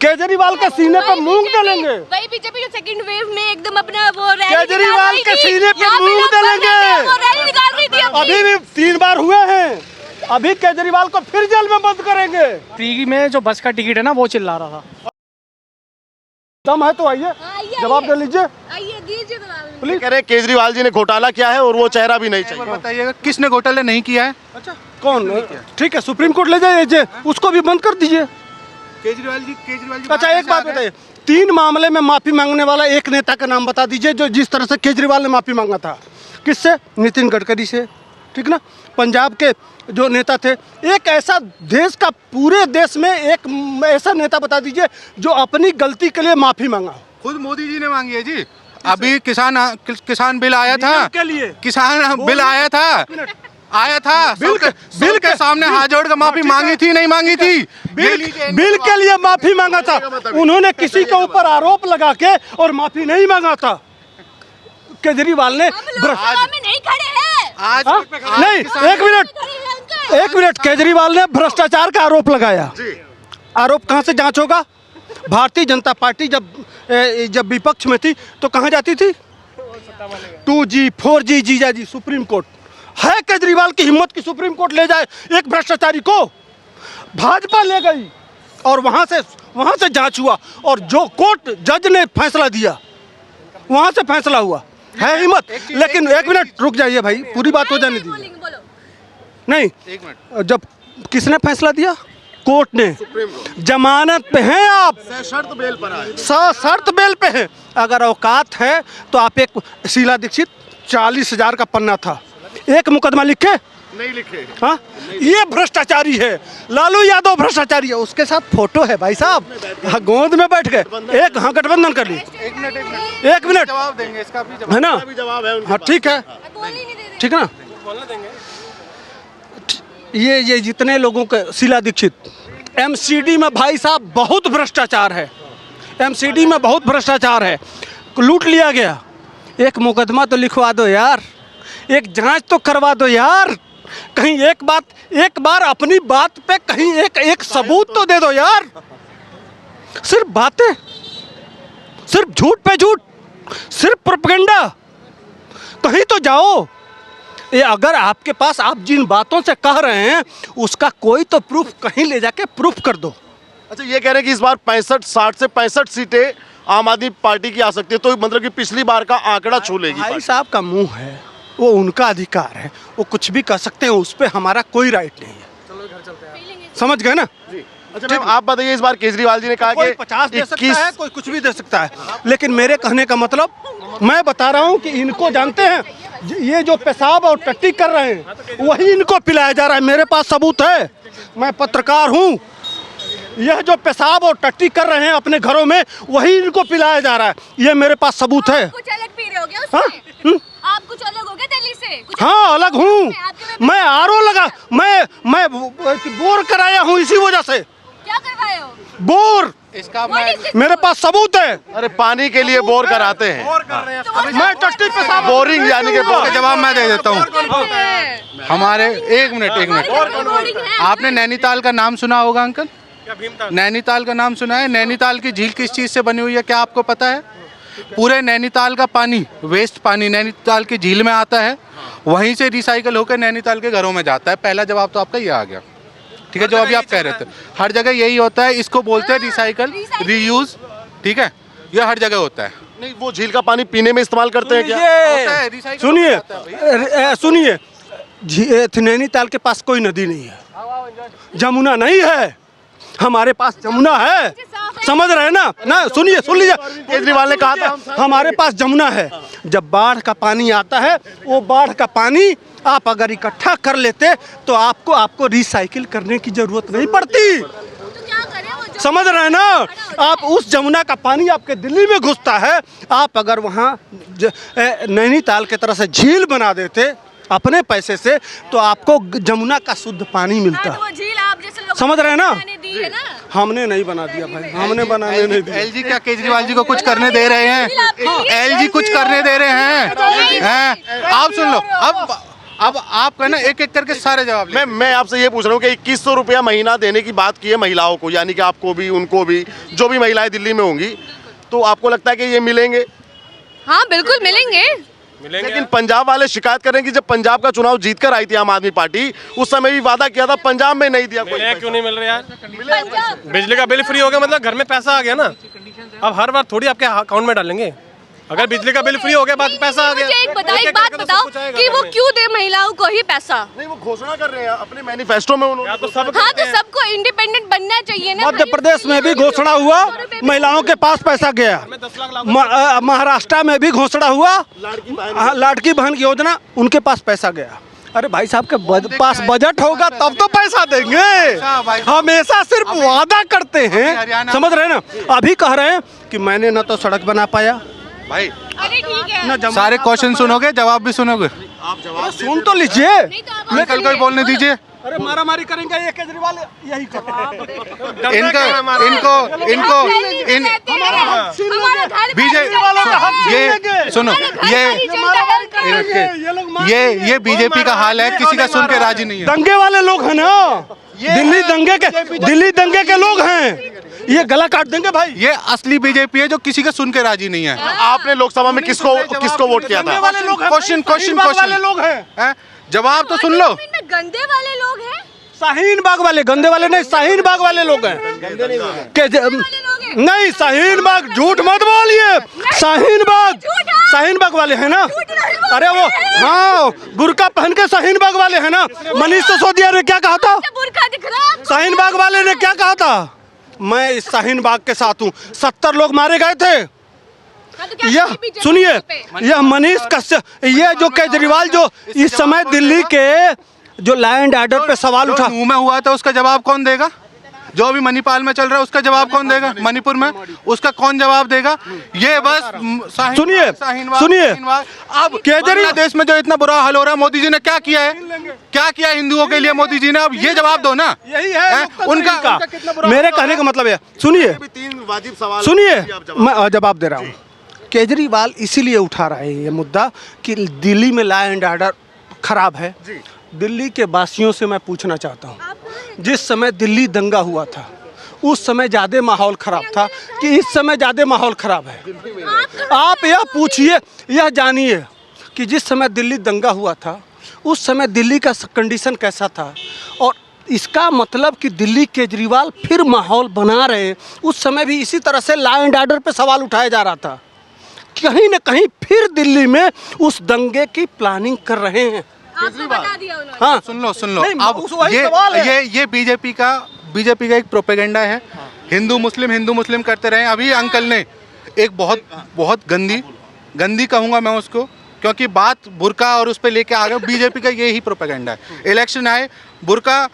केजरीवाल के सीने पे मूंग डालेंगे। वही बीजेपी जो सेकंड वेव में एकदम अपना वो रैली केजरीवाल के सीने पे मूंग डालेंगे। अभी भी 3 बार हुए हैं, अभी केजरीवाल को फिर जेल में बंद करेंगे। फ्री में जो बस का टिकट है ना वो चिल्ला रहा था। दम है तो आइए जवाब दे लीजिए, आइए दीजिए जवाब। प्लीज। कह रहे हैं केजरीवाल जी ने घोटाला किया है और वो चेहरा भी नहीं चाहिए। बताइएगा किसने घोटाला नहीं किया है? अच्छा कौन? ठीक है, सुप्रीम कोर्ट ले जाइए, उसको भी बंद कर दीजिए। केजरीवाल जी अच्छा एक बात बताइए, 3 मामले में माफी मांगने वाला एक नेता का नाम बता दीजिए जो जिस तरह से केजरीवाल ने माफी मांगा था। किससे? नितिन गडकरी से, ठीक ना। पंजाब के जो नेता थे, एक ऐसा देश का पूरे देश में एक ऐसा नेता बता दीजिए जो अपनी गलती के लिए माफी मांगा। खुद मोदी जी ने मांगी है जी। अभी किसान बिल आया था, के लिए किसान बिल आया था बिल के सामने हाथ जोड़ कर माफी मांगी थी, नहीं मांगी थी? बिल के लिए माफी मांगा था उन्होंने, किसी के ऊपर आरोप लगा के और माफी नहीं मांगा था। केजरीवाल ने नहीं खड़े हैं आज नहीं, एक मिनट, केजरीवाल ने भ्रष्टाचार का आरोप लगाया। आरोप कहाँ से जांच होगा? भारतीय जनता पार्टी जब विपक्ष में थी तो कहाँ जाती थी? 2G 4G जीजाजी सुप्रीम कोर्ट। है केजरीवाल की हिम्मत की सुप्रीम कोर्ट ले जाए एक भ्रष्टाचारी को? भाजपा ले गई और वहां से जांच हुआ और जो कोर्ट जज ने फैसला दिया वहां से फैसला हुआ। है हिम्मत। लेकिन एक मिनट रुक जाइए भाई, पूरी बात हो जाने दीजिए। नहीं, एक मिनट, जब किसने फैसला दिया? कोर्ट ने। जमानत पे हैं आप, शर्त बेल पर आए, शर्त बेल पे हैं। अगर औकात है तो आप एक शीला दीक्षित 40,000 का पन्ना था, एक मुकदमा लिखे नहीं लिखे। हाँ, ये भ्रष्टाचारी है। लालू यादव भ्रष्टाचारी है, उसके साथ फोटो है भाई साहब, गोद में बैठ गए। एक हाँ गठबंधन कर ली। एक मिनट जवाब देंगे इसका भी, है ना? जवाब है। हाँ ठीक है, ठीक है ना। ये जितने लोगों के, शीला दीक्षित MCD में भाई साहब बहुत भ्रष्टाचार है, MCD में बहुत भ्रष्टाचार है, लूट लिया गया। एक मुकदमा तो लिखवा दो यार, एक जांच तो करवा दो यार, कहीं एक बार अपनी बात पे कहीं एक सबूत तो दे दो यार। सिर्फ बातें, सिर्फ झूठ पे झूठ, सिर्फ प्रोपेगेंडा। कहीं तो जाओ। ये अगर आपके पास, आप जिन बातों से कह रहे हैं उसका कोई तो प्रूफ कहीं ले जाके प्रूफ कर दो। अच्छा ये कह रहे हैं कि इस बार 60 से 65 सीटें आम आदमी पार्टी की आ सकती है, तो मतलब कि पिछली बार का आंकड़ा छू लेगी। भाई साहब का मुंह है, वो उनका अधिकार है, वो कुछ भी कर सकते हैं, उस पर हमारा कोई राइट नहीं है। समझ गए ना? अच्छा मैम आप बताइए, इस बार केजरीवाल जी ने कहा कोई कि 50 दे सकता है, कोई कुछ भी दे सकता है, लेकिन मेरे कहने का मतलब मैं बता रहा हूँ कि इनको जानते हैं, ये जो पेशाब और टट्टी कर रहे हैं वही इनको पिलाया जा रहा है। मेरे पास सबूत है, मैं पत्रकार हूँ। यह जो पेशाब और टट्टी कर रहे हैं अपने घरों में वही इनको पिलाया जा रहा है, ये मेरे पास सबूत है। कुछ अलग पी रहे हो क्या हाँ? आप कुछ अलग हो गए दिल्ली से? हाँ अलग हूँ, मैं RO लगा, मैं बोर कराया हूँ इसी वजह से। क्या करवाए हो? बोर, इसका मेरे पास सबूत है। अरे पानी के लिए बोर कराते हैं, मैं टट्टी पेशाब, बोरिंग यानी कि बोर। जवाब मैं दे देता हूँ। हमारे एक मिनट, आपने नैनीताल का नाम सुना होगा अंकल? नैनीताल का नाम सुना है? नैनीताल की झील किस चीज़ से बनी हुई है, क्या आपको पता है? पूरे नैनीताल का पानी, वेस्ट पानी नैनीताल की झील में आता है, वहीं से रिसाइकल होकर नैनीताल के घरों में जाता है। पहला जवाब तो आपका ये आ गया, ठीक है। जो अभी आप कह रहे थे, हर जगह यही होता है, इसको बोलते हैं रिसाइकल, रीयूज, ठीक है, ये हर जगह होता है। नहीं वो झील का पानी पीने में इस्तेमाल करते हैं क्या? सुनिए, नैनीताल के पास कोई नदी नहीं है, जमुना नहीं है, हमारे पास जमुना है, समझ रहे हैं ना? सुनिए, सुन लीजिए, केजरीवाल ने कहा था हमारे पास जमुना है। जब बाढ़ का पानी आता है, वो बाढ़ का पानी आप अगर इकट्ठा कर लेते तो आपको रिसाइकिल करने की जरूरत नहीं पड़ती। समझ रहे हैं ना? आप उस जमुना का पानी आपके दिल्ली में घुसता है, आप अगर वहाँ नैनीताल की तरह से झील बना देते अपने पैसे से तो आपको जमुना का शुद्ध पानी मिलता। समझ रहे हैं ना? हमने नहीं बना दिया भाई, हमने बनाने नहीं दिया। LG क्या केजरीवाल जी को कुछ करने दे रहे हैं? LG कुछ करने दे रहे हैं? आप सुन लो, अब आपका ना एक एक करके सारे जवाब मैं आपसे ये पूछ रहा हूँ कि 2100 रुपया महीना देने की बात की है महिलाओं को, यानी कि आपको भी उनको भी, जो भी महिलाएं दिल्ली में होंगी, तो आपको लगता है कि ये मिलेंगे? हाँ बिल्कुल मिलेंगे। लेकिन पंजाब वाले शिकायत कर रहे हैं कि जब पंजाब का चुनाव जीत कर आई थी आम आदमी पार्टी, उस समय भी वादा किया था, पंजाब में नहीं दिया कोई। क्यों नहीं मिल रहा यार? बिजली का बिल फ्री हो गया मतलब घर में पैसा आ गया ना। अब हर बार थोड़ी आपके अकाउंट में डालेंगे। अगर बिजली का बिल फ्री हो गया, बाद पैसा आ गया। मुझे एक बात बताओ कि वो क्यों दे महिलाओं को ही पैसा? नहीं, वो घोषणा कर रहे हैं अपने मैनिफेस्टो में उन्होंने। हाँ तो सबको इंडिपेंडेंट बनना चाहिए ना। मध्य प्रदेश में भी घोषणा हुआ, महिलाओं के पास पैसा गया। महाराष्ट्र में भी घोषणा हुआ, लाड़की बहन योजना, उनके पास पैसा गया। अरे भाई साहब के पास बजट होगा तब तो पैसा देंगे, हमेशा सिर्फ वादा करते हैं, समझ रहे हैं ना। अभी कह रहे हैं कि मैंने ना तो सड़क बना पाया भाई। अरे ठीक है, सारे क्वेश्चन सुनोगे, जवाब भी सुनोगे? आप जवाब सुन तो लीजिए। अंकल को बोलने दीजिए। अरे मारामारी करेंगे ये केजरीवाल, यही करते हैं। इनको ये सुनो, ये बीजेपी का हाल है, किसी का सुन के राजी नहीं है। दंगे वाले लोग हैं ना, दिल्ली दंगे के लोग हैं, ये गला काट देंगे भाई। ये असली बीजेपी है जो किसी का सुन के राजी नहीं है। आपने लोकसभा में किसको वोट किया था? क्वेश्चन लोग हैं, जवाब तो सुन लो। गंदे वाले लोग हैं, शाहीन बाग वाले, गंदे वाले नहीं, शाहीन बाग वाले लोग हैं। नहीं, शाहीन बाग, झूठ मत बोलिए, शाहीन बाग वाले हैं ना। अरे वो हाँ, बुर्का पहन के शाहीन बाग वाले हैं ना। मनीष सिसोदिया ने क्या कहा था? बुर्का दिख रहा, शाहीन बाग वाले ने क्या कहा था? मैं इस शाहीन बाग के साथ हूँ, 70 लोग मारे गए थे। यह सुनिए, यह मनीष कश्यप, ये जो केजरीवाल जो इस समय दिल्ली के जो लॉ एंड ऑर्डर पे सवाल उठा, मुंह में हुआ था, उसका जवाब कौन देगा? जो भी मणिपाल में चल रहा है उसका जवाब कौन देगा? मणिपुर में उसका कौन जवाब देगा? ये बस सुनिए, अब केजरीवाल देश में जो इतना बुरा हाल हो रहा है, मोदी जी ने क्या किया है? क्या किया हिंदुओं के लिए मोदी जी ने? अब ये जवाब दो ना। यही है उनका मेरे कहने का मतलब है। सुनिए, 3 वाजिब सवाल, सुनिए, मैं जवाब दे रहा हूँ। केजरीवाल इसीलिए उठा रहे हैं ये मुद्दा कि दिल्ली में लॉ एंड ऑर्डर खराब है। दिल्ली के वासियों से मैं पूछना चाहता हूँ, जिस समय दिल्ली दंगा हुआ था उस समय ज़्यादा माहौल ख़राब था कि इस समय ज़्यादा माहौल ख़राब है? आप यह पूछिए, यह जानिए कि जिस समय दिल्ली दंगा हुआ था उस समय दिल्ली का कंडीशन कैसा था, और इसका मतलब कि दिल्ली केजरीवाल फिर माहौल बना रहे। उस समय भी इसी तरह से लॉ एंड ऑर्डर पे सवाल उठाया जा रहा था, कहीं न कहीं फिर दिल्ली में उस दंगे की प्लानिंग कर रहे हैं। आपको बता दिया उन्होंने। हाँ, सुन लो। नहीं, अब वही सवाल है। ये बीजेपी का एक प्रोपेगेंडा है। हिंदू मुस्लिम करते रहे। अभी अंकल ने एक बहुत गंदी कहूँगा मैं उसको, क्योंकि बात बुर्का और उस पर लेके आ गए। बीजेपी का यही प्रोपेगेंडा है। इलेक्शन आए, बुर्का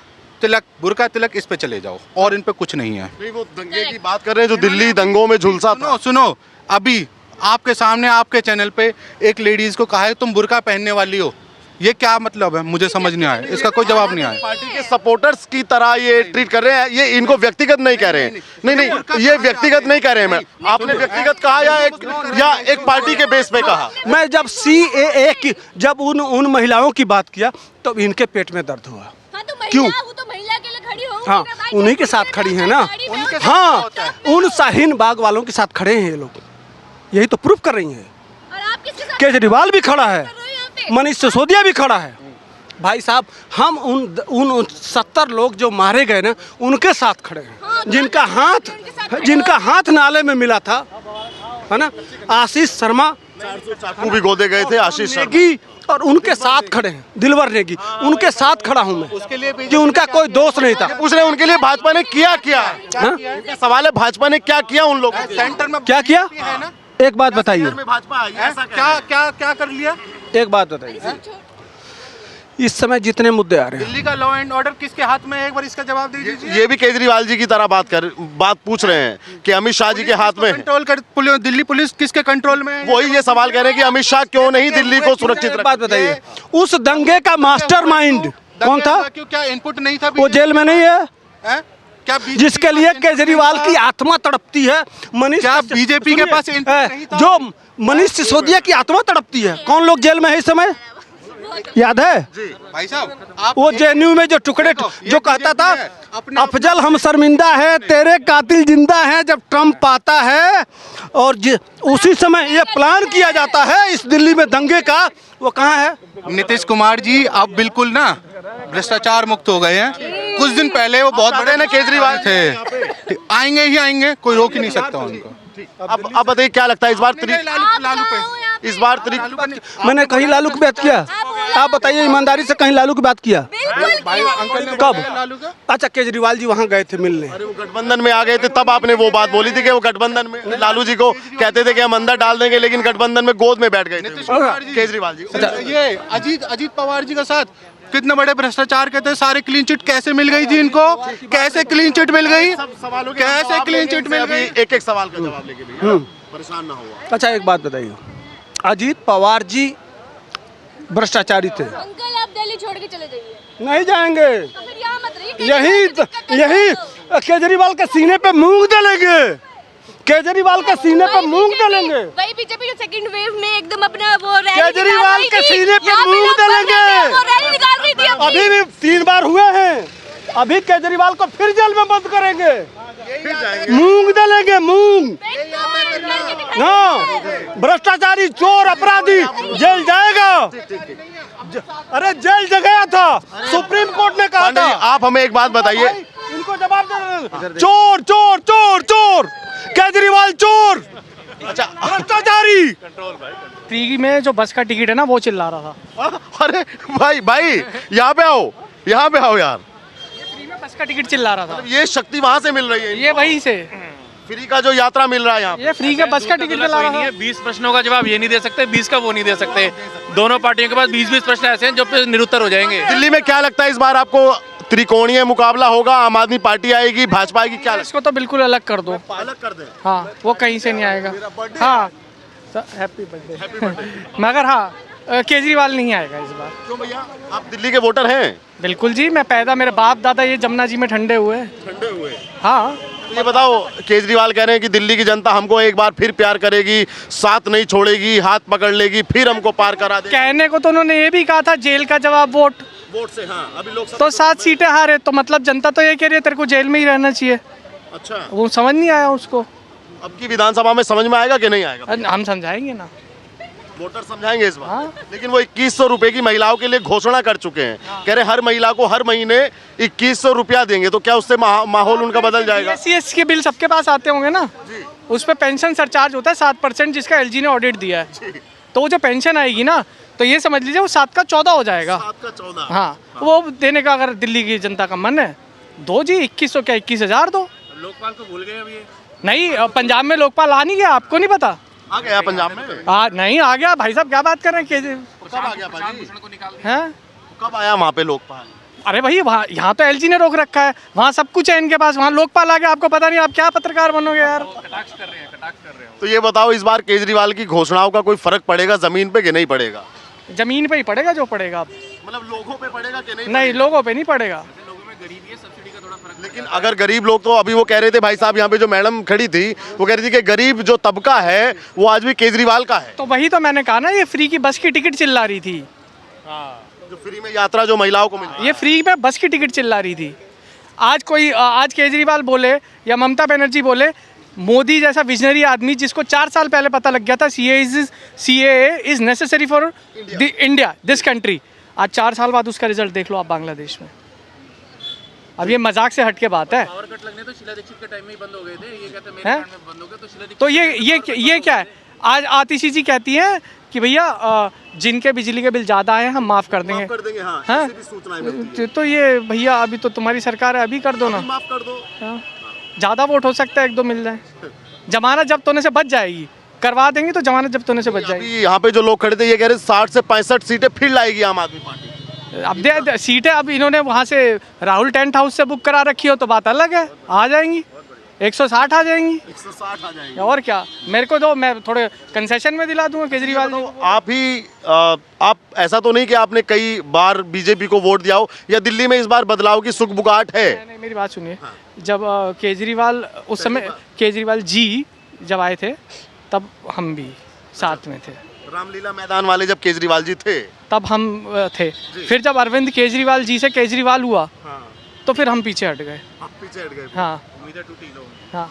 तिलक इस पे चले जाओ, और इन पे कुछ नहीं है। नहीं, वो दंगे की बात कर रहे हैं जो दिल्ली दंगों में झुलसा था। सुनो, अभी आपके सामने आपके चैनल पे एक लेडीज को कहा है तुम बुर्का पहनने वाली हो, ये क्या मतलब है? मुझे समझ नहीं आया, इसका कोई जवाब नहीं आया। पार्टी के सपोर्टर्स की तरह ये ट्रीट कर रहे हैं। ये इनको व्यक्तिगत नहीं कह रहे हैं। नहीं, ये व्यक्तिगत नहीं कह रहे हैं। मैं आपने व्यक्तिगत कहा या एक पार्टी के बेस पे कहा? मैं जब CAA की जब उन महिलाओं की बात किया तो इनके पेट में दर्द हुआ। हाँ, तो क्यों? वो तो महिला के लिए खड़ी होगी हाँ, ना भाई, उन्हीं के साथ खड़ी है ना। उनके साथ हाँ, होता है। उन शाहीन बाग वालों के साथ खड़े हैं ये लोग, यही तो प्रूफ कर रही हैं। और आप किसके साथ केजरीवाल भी खड़ा है, कर रहे हो यहाँ पे? मनीष सिसोदिया भी खड़ा है। भाई साहब, हम उन 70 लोग जो मारे गए ना उनके साथ खड़े हैं, जिनका हाथ नाले में मिला था, है ना। आशीष शर्मा चाकू भी गोदे गए थे, आशीष शर्मा। नेगी, और उनके साथ खड़े हैं दिलवर नेगी, उनके साथ खड़ा हूँ मैं, उसके लिए कि उनका कोई दोष नहीं था। पूछ रहे हैं उनके लिए भाजपा ने क्या किया? हाँ? सवाल है भाजपा ने क्या किया उन लोगों के लिए? सेंटर में क्या किया? है ना, एक बात बताइए, में भाजपा आई, ऐसा क्या? क्या कर लिया? एक बात बताइए, इस समय जितने मुद्दे आ रहे हैं, दिल्ली का लॉ एंड ऑर्डर किसके हाथ में है? एक बार इसका जवाब दे दीजिए। ये भी केजरीवाल जी की तरह बात पूछ रहे हैं कि अमित शाह जी के हाथ में है। कंट्रोल कर दिल्ली पुलिस किसके कंट्रोल में है? वही ये सवाल कह रहे हैं कि अमित शाह क्यों नहीं दिल्ली को सुरक्षित एक बात बताइए, उस दंगे का मास्टरमाइंड कौन था? क्यों, क्या इनपुट नहीं था? वो जेल में नहीं है? क्या जिसके लिए केजरीवाल की आत्मा तड़पती है, मनीष क्या बीजेपी के पास इनपुट नहीं था? जो मनीष सिसोदिया की आत्मा तड़पती है, कौन लोग जेल में है इस समय? याद है भाई साहब आप वो जेएनयू में जो टुकड़े जो कहता था अफजल हम शर्मिंदा है तेरे कातिल जिंदा है जब ट्रम्प आता है और उसी समय ये प्लान किया जाता है इस दिल्ली में दंगे का, वो कहाँ है? नीतीश कुमार जी अब बिल्कुल ना भ्रष्टाचार मुक्त हो गए हैं। कुछ दिन पहले वो बहुत बड़े ना केजरीवाल थे, आएंगे ही आएंगे, कोई रोक ही नहीं सकता उनको। अब बताइए क्या लगता है इस बार लालू पे इस बार मैंने कहीं लालू की बात किया? आप बताइए ईमानदारी से, कहीं लालू की बात किया? भाई अंकल ने कब? लालू का अच्छा केजरीवाल जी वहाँ गए थे मिलने, अरे वो गठबंधन में आ गए थे तब आपने वो बात बोली थी कि वो गठबंधन में लालू जी को कहते थे कि हम अंदर डाल देंगे, लेकिन गठबंधन में गोद में बैठ गए थे केजरीवाल जी। ये अजीत पवार जी का साथ कितने बड़े भ्रष्टाचार के थे, सारे क्लीन चिट कैसे मिल गई थी इनको, कैसे क्लीन चिट मिल गई, कैसे क्लीन चिट मिल गई? एक एक सवाल का जवाब लेके भी परेशान ना हुआ। अच्छा एक बात बताइए, अजीत पवार जी भ्रष्टाचारी थे? अंकल आप दिल्ली छोड़ के चले जाइए, नहीं जाएंगे, तो फिर यहाँ मत रहिए। यही केजरीवाल के सीने पे मूंग डालेंगे, केजरीवाल के सीने पे मूंग डालेंगे। वही बीजेपी जो सेकंड वेव में एकदम अपना वो रैली केजरीवाल के सीने पे मूंग डालेंगे। वो रैली निकाल रही थी अभी भी 3 बार हुए हैं, अभी केजरीवाल को फिर जेल में बंद करेंगे, मूंग डालेंगे मूंग। हाँ भ्रष्टाचारी चोर अपराधी जेल जाएगा। अरे जेल गया था, सुप्रीम कोर्ट ने कहा था। आप हमें एक बात बताइए, इनको जवाब दे, चोर चोर चोर चोर, केजरीवाल चोर, अच्छा भ्रष्टाचारी। फ्री में जो बस का टिकट है ना वो चिल्ला रहा था। अरे भाई यहाँ पे आओ, यहाँ पे आओ यार। फ्री में बस का टिकट चिल्ला रहा था, ये शक्ति वहाँ से मिल रही है, ये वहीं से फ्री का जो यात्रा मिल रहा है यहाँ पे। ये फ्री का बस का टिकट चिल्ला रहा था। 20 प्रश्नों का जवाब ये नहीं दे सकते, 20 का वो नहीं दे सकते। दोनों पार्टियों के पास 20-20 प्रश्न ऐसे हैं जो निरुत्तर हो जाएंगे। दिल्ली में क्या लगता है इस बार आपको त्रिकोणीय मुकाबला होगा, आम आदमी पार्टी आएगी, भाजपा आएगी, क्या इसको तो बिल्कुल अलग कर दो, अलग कर दें? हाँ वो कहीं से नहीं आएगा। हाँ हैप्पी बर्थडे। मगर हाँ केजरीवाल नहीं आएगा इस बार। क्यों भैया, आप दिल्ली के वोटर हैं? बिल्कुल जी, मैं पैदा, मेरे बाप दादा ये जमुना जी में ठंडे हुए। हाँ ये बताओ, केजरीवाल कह रहे हैं कि दिल्ली की जनता हमको एक बार फिर प्यार करेगी, साथ नहीं छोड़ेगी, हाथ पकड़ लेगी, फिर हमको पार करा देगी। कहने को तो उन्होंने ये भी कहा था जेल का जवाब वोट से। हाँ, अभी लोग तो 7 सीटें हारे, तो मतलब जनता तो ये कह रही है तेरे को जेल में ही रहना चाहिए। अच्छा, वो समझ नहीं आया उसको। अब की विधानसभा में समझ में आएगा कि नहीं आएगा? हम समझाएंगे ना, वोटर समझाएंगे इस बार। हाँ। लेकिन वो 2100 रुपए की महिलाओं के लिए घोषणा कर चुके हैं, कह रहे हर महिला को हर महीने 2100 रुपया देंगे, तो क्या उससे माहौल उनका बदल जाएगा? SC के बिल सबके पास आते होंगे ना, उस पर पेंशन सरचार्ज होता है 7%, जिसका LG ने ऑडिट दिया है। तो वो जो पेंशन आएगी ना, तो ये समझ लीजिए वो 7 का 14 हो जाएगा। 7 का 14। हाँ वो देने का अगर दिल्ली की जनता का मन है, दो जी 2100 क्या 21,000 दो। लोकपाल को भूल गए अभी ये। नहीं पंजाब में लोकपाल आ नहीं गया, आपको नहीं पता? आ गया पंजाब में? नहीं आ गया भाई साहब, क्या बात कर रहे हैं? कब आ गया भाई? हैं? कब आया वहाँ पे लोकपाल? अरे भाई वहाँ, यहाँ तो LG ने रोक रखा है, वहाँ सब कुछ है इनके पास, वहाँ लोकपाल आ गया, आपको पता नहीं, आप क्या पत्रकार बनोगे यार? कटाक्ष कर रहे हैं। तो ये बताओ, इस बार केजरीवाल की घोषणाओं का कोई फर्क पड़ेगा जमीन पे कि नहीं पड़ेगा? जमीन पे ही पड़ेगा जो पड़ेगा। मतलब लोगों पे पड़ेगा कि नहीं लोगों पे नहीं पड़ेगा। लेकिन अगर गरीब लोग, तो अभी वो कह रहे थे भाई साहब, यहाँ पे जो मैडम खड़ी थी वो कह रही थी कि गरीब जो तबका है वो आज भी केजरीवाल का है। तो वही तो मैंने कहा ना, ये फ्री की बस की टिकट चिल्ला रही थी। जो फ्री में यात्रा जो महिलाओं को मिलती है, ये फ्री में बस की टिकट चिल्ला रही थी। आज केजरीवाल बोले या ममता बनर्जी बोले, मोदी जैसा विजनरी आदमी जिसको 4 साल पहले पता लग गया था CAA is necessary for the India this country, आज 4 साल बाद उसका रिजल्ट देख लो आप बांग्लादेश में। अब ये मजाक से हट के बात है। पावर कट लगने तो शीला दीक्षित के टाइम में ही बंद हो गए थे, ये कहते हैं मेरे हैं? कांड में बंद हो गए, तो शीला दीक्षित तो ये क्या है? आज आतिशी जी कहती हैं कि भैया जिनके बिजली के बिल ज़्यादा आए हम माफ़ कर देंगे। कर देंगे। हाँ, हाँ? ऐसी भी सूचनाएं मिलती हैं। तो ये भैया अभी तो तुम्हारी सरकार है, अभी कर दो ना, माफ कर दो। ज़्यादा वोट हो सकता है 1-2 मिल जाए, जमानत जब्त होने से बच जाएगी, करवा देंगे तो जमानत जब्त होने से बच जाएगी। अभी यहाँ पे जो लोग खड़े थे ये कह रहे 60 से 65 सीटें फिर लाएगी आम आदमी पार्टी। अब सीटें अब इन्होंने वहाँ से राहुल टेंट हाउस से बुक करा रखी हो तो बात अलग है, आ जाएंगी 160 आ जाएंगी, 160 आ जाएंगे। और क्या, मेरे को दो, मैं थोड़े कंसेशन में दिला दूंगा केजरीवाल जी को। आप ऐसा तो नहीं कि आपने कई बार बीजेपी को वोट दिया हो, या दिल्ली में इस बार बदलाव की सुगबुगाहट है? नहीं, मेरी बात सुनिए, जब केजरीवाल उस समय केजरीवाल जी जब आए थे तब हम भी साथ में थे। रामलीला मैदान वाले जब केजरीवाल जी थे तब हम थे। फिर जब अरविंद केजरीवाल जी से केजरीवाल हुआ तो फिर हम पीछे हट गए। आप पीछे हट गए। हाँ उम्मीदें टूटी लोगों हाँ,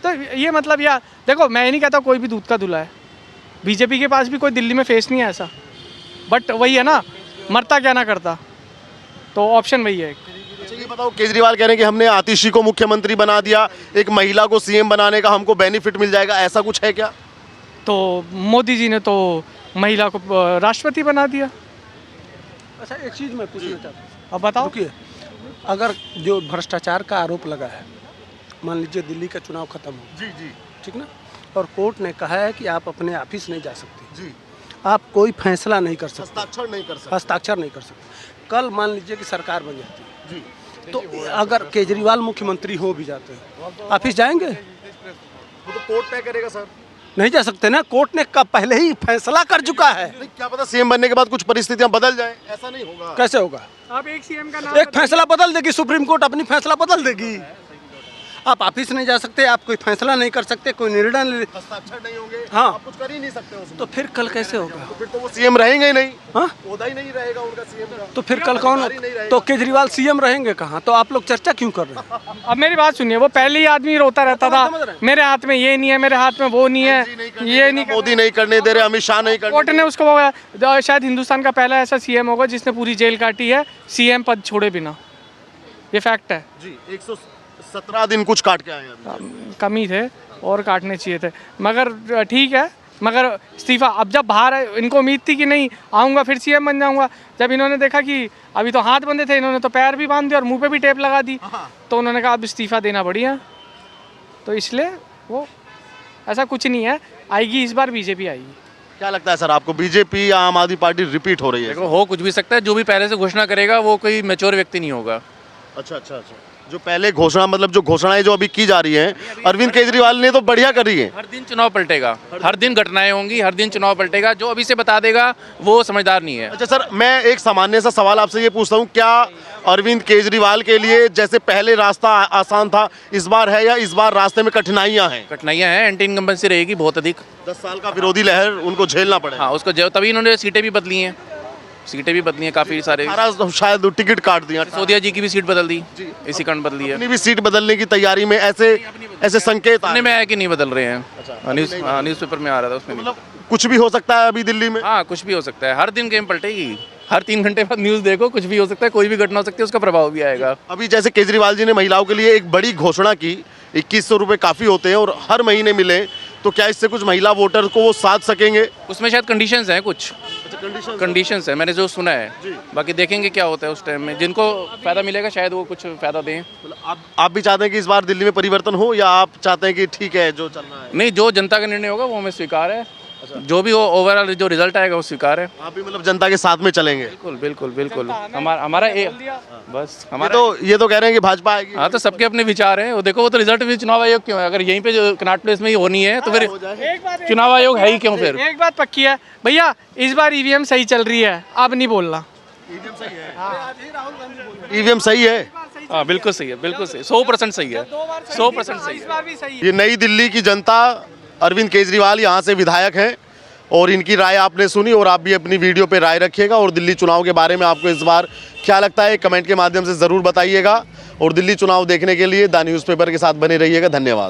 तो ये मतलब यार देखो, मैं ये नहीं कहता कोई भी दूध का धुला है, बीजेपी के पास भी कोई दिल्ली में फेस नहीं है ऐसा, बट वही है ना, मरता क्या ना करता, तो ऑप्शन वही है। अच्छा ये बताओ, केजरीवाल कह रहे हैं कि हमने आतिशी को मुख्यमंत्री बना दिया, एक महिला को सीएम बनाने का हमको बेनिफिट मिल जाएगा, ऐसा कुछ है क्या? तो मोदी जी ने तो महिला को राष्ट्रपति बना दिया। अच्छा एक चीज़ मैं पूछना चाहता हूँ, अब बताओ। रुकिए, अगर जो भ्रष्टाचार का आरोप लगा है, मान लीजिए दिल्ली का चुनाव खत्म हो, जी जी ठीक ना, और कोर्ट ने कहा है कि आप अपने ऑफिस नहीं जा सकते, जी, आप कोई फैसला नहीं कर सकते, हस्ताक्षर नहीं कर सकते। हस्ताक्षर नहीं कर सकते। कल मान लीजिए कि सरकार बन जाती है, जी, तो अगर केजरीवाल मुख्यमंत्री हो भी जाते हैं, ऑफिस जाएंगे? वो तो कोर्ट तय करेगा सर। नहीं जा सकते ना, कोर्ट ने कब पहले ही फैसला कर चुका है। नहीं, क्या पता सीएम बनने के बाद कुछ परिस्थितियां बदल जाए, ऐसा नहीं होगा। कैसे होगा? अब एक सीएम का नाम एक फैसला बदल देगी सुप्रीम कोर्ट, अपनी फैसला बदल देगी। आप ऑफिस नहीं जा सकते, आप कोई फैसला नहीं कर सकते, कोई निर्णय नहीं, हस्ताक्षर नहीं होंगे, हाँ। आप कुछ कर ही नहीं सकते उसमें। तो फिर कल कैसे होगा? तो फिर तो वो सीएम रहेंगे ही नहीं, हाँ, ओहदा ही नहीं रहेगा उनका सीएम का। तो फिर कल कौन? अधिकारी नहीं रहेगा। तो केजरीवाल सीएम रहेंगे कहाँ? तो आप लोग चर्चा क्यों कर रहे हैं? अब मेरी बात सुनिए, वो पहले ही आदमी रोता रहता समझ था, रहे हैं। मेरे हाथ में ये नहीं है, मेरे हाथ में वो नहीं है, ये नहीं। मोदी नहीं करने दे रहे, अमित शाह नहीं करने कोर्ट ने उसको बोला, शायद हिंदुस्तान का पहला ऐसा सीएम होगा जिसने पूरी जेल काटी है सीएम पद छोड़े बिना, ये फैक्ट है। जी। 117 दिन कुछ काट के आए हैं अभी। कमी थे और काटने चाहिए थे, मगर ठीक है, मगर इस्तीफा अब जब बाहर है, इनको उम्मीद थी कि नहीं आऊँगा फिर सीएम बन जाऊँगा, जब इन्होंने देखा कि अभी तो हाथ बंधे थे, इन्होंने तो पैर भी बांध दिया और मुंह पे भी टेप लगा दी, तो उन्होंने कहा अब इस्तीफा देना बढ़िया, तो इसलिए वो ऐसा कुछ नहीं है, आएगी इस बार बीजेपी आएगी। क्या लगता है सर आपको, बीजेपी या आम आदमी पार्टी रिपीट हो रही है? देखो हो कुछ भी सकता है, जो भी पहले से घोषणा करेगा वो कोई मैच्योर व्यक्ति नहीं होगा। अच्छा अच्छा अच्छा, जो पहले घोषणा, मतलब जो घोषणाएं जो अभी की जा रही हैं, अरविंद केजरीवाल ने तो बढ़िया करी है। हर दिन चुनाव पलटेगा, हर दिन घटनाएं होंगी, हर दिन चुनाव पलटेगा, जो अभी से बता देगा वो समझदार नहीं है। अच्छा सर, मैं एक सामान्य सा सवाल आपसे ये पूछता हूँ, क्या अरविंद केजरीवाल के लिए जैसे पहले रास्ता आसान था, इस बार है, या इस बार रास्ते में कठिनाइयाँ हैं? कठिनाइयाँ हैं, एंटी इनकम्बेंसी रहेगी बहुत अधिक। 10 साल का विरोधी लहर उनको झेलना पड़ेगा। हाँ उसको तभी इन्होंने सीटें भी बदली हैं, सीटें भी बदली हैं काफ़ी सारे। सारा शायद टिकट काट दिया, सिसोदिया जी की भी सीट बदल दी, इसी कारण बदली है। अपनी भी सीट बदलने की तैयारी में ऐसे संकेत आ सुनने रहे में आया कि नहीं बदल रहे हैं, न्यूज़ पेपर में आ रहा था उसमें। मतलब कुछ भी हो सकता है अभी दिल्ली में। हाँ कुछ भी हो सकता है, हर दिन गेम पलटेगी, हर 3 घंटे बाद न्यूज़ देखो, कुछ भी हो सकता है, कोई भी घटना हो सकती है, उसका प्रभाव भी आएगा। अभी जैसे केजरीवाल जी ने महिलाओं के लिए एक बड़ी घोषणा की, 2100 रुपये काफ़ी होते हैं और हर महीने मिले, तो क्या इससे कुछ महिला वोटर को वो साध सकेंगे? उसमें शायद कंडीशंस हैं, कुछ कंडीशंस है मैंने जो सुना है, बाकी देखेंगे क्या होता है उस टाइम में, जिनको फ़ायदा मिलेगा शायद वो कुछ फ़ायदा दें। आप भी चाहते हैं कि इस बार दिल्ली में परिवर्तन हो, या आप चाहते हैं कि ठीक है जो चल रहा है? नहीं, जो जनता का निर्णय होगा वो हमें स्वीकार है, जो भी हो ओवरऑल जो रिजल्ट आएगा वो स्वीकार है। आप भी मतलब जनता के साथ में चलेंगे? बिल्कुल बिल्कुल बिल्कुल, हमारा बस हमारा ये तो कह रहे हैं कि भाजपा आएगी। हाँ तो सबके अपने विचार हैं, वो देखो वो तो रिजल्ट भी चुनाव आयोग क्यों है, अगर यहीं पे जो कनॉट प्लेस में ही होनी है तो फिर चुनाव आयोग है ही क्यों फिर। एक बात पक्की है भैया, इस बार ईवीएम सही चल रही है, अब नहीं बोलना। ईवीएम सही है? हाँ बिल्कुल सही है, बिल्कुल सही, 100% सही है, 100% सही है। ये नई दिल्ली की जनता, अरविंद केजरीवाल यहाँ से विधायक हैं और इनकी राय आपने सुनी, और आप भी अपनी वीडियो पे राय रखिएगा, और दिल्ली चुनाव के बारे में आपको इस बार क्या लगता है कमेंट के माध्यम से ज़रूर बताइएगा, और दिल्ली चुनाव देखने के लिए द न्यूज़पेपर के साथ बने रहिएगा। धन्यवाद।